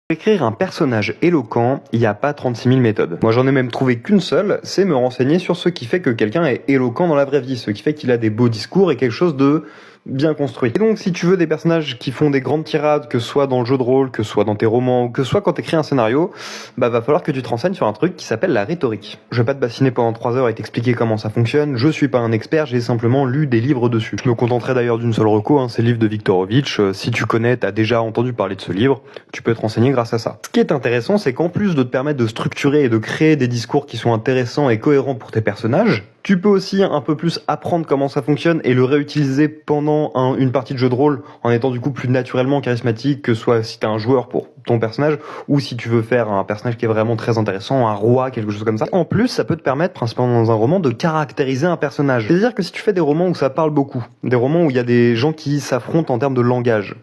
Pour écrire un personnage éloquent, il n'y a pas 36 000 méthodes. Moi j'en ai même trouvé qu'une seule, c'est me renseigner sur ce qui fait que quelqu'un est éloquent dans la vraie vie, ce qui fait qu'il a des beaux discours et quelque chose de bien construit. Et donc si tu veux des personnages qui font des grandes tirades, que ce soit dans le jeu de rôle, que ce soit dans tes romans, ou que ce soit quand tu écris un scénario, bah va falloir que tu te renseignes sur un truc qui s'appelle la rhétorique. Je vais pas te bassiner pendant 3 heures et t'expliquer comment ça fonctionne, je suis pas un expert, j'ai simplement lu des livres dessus. Je me contenterai d'ailleurs d'une seule reco, c'est le livre de Viktorovitch. Si tu connais, t'as déjà entendu parler de ce livre, tu peux te renseigner grâce à ça. Ce qui est intéressant, c'est qu'en plus de te permettre de structurer et de créer des discours qui sont intéressants et cohérents pour tes personnages, tu peux aussi un peu plus apprendre comment ça fonctionne et le réutiliser pendant une partie de jeu de rôle en étant du coup plus naturellement charismatique, que ce soit si t'es un joueur pour ton personnage ou si tu veux faire un personnage qui est vraiment très intéressant, un roi, quelque chose comme ça. En plus, ça peut te permettre, principalement dans un roman, de caractériser un personnage. C'est-à-dire que si tu fais des romans où ça parle beaucoup, des romans où il y a des gens qui s'affrontent en termes de langage,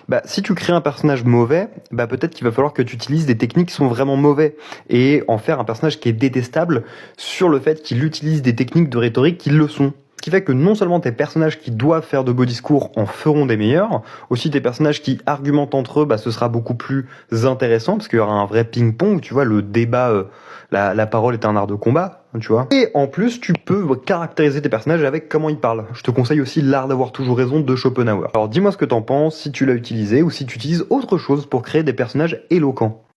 bah si tu crées un personnage mauvais, bah peut-être qu'il va falloir que tu utilises des techniques qui sont vraiment mauvais et en faire un personnage qui est détestable sur le fait qu'il utilise des techniques de rhétorique qui le sont. Ce qui fait que non seulement tes personnages qui doivent faire de beaux discours en feront des meilleurs, aussi tes personnages qui argumentent entre eux, bah ce sera beaucoup plus intéressant parce qu'il y aura un vrai ping-pong, tu vois, le débat, la parole est un art de combat, tu vois. Et en plus, tu peux caractériser tes personnages avec comment ils parlent. Je te conseille aussi L'art d'avoir toujours raison de Schopenhauer. Alors dis-moi ce que t'en penses, si tu l'as utilisé ou si tu utilises autre chose pour créer des personnages éloquents.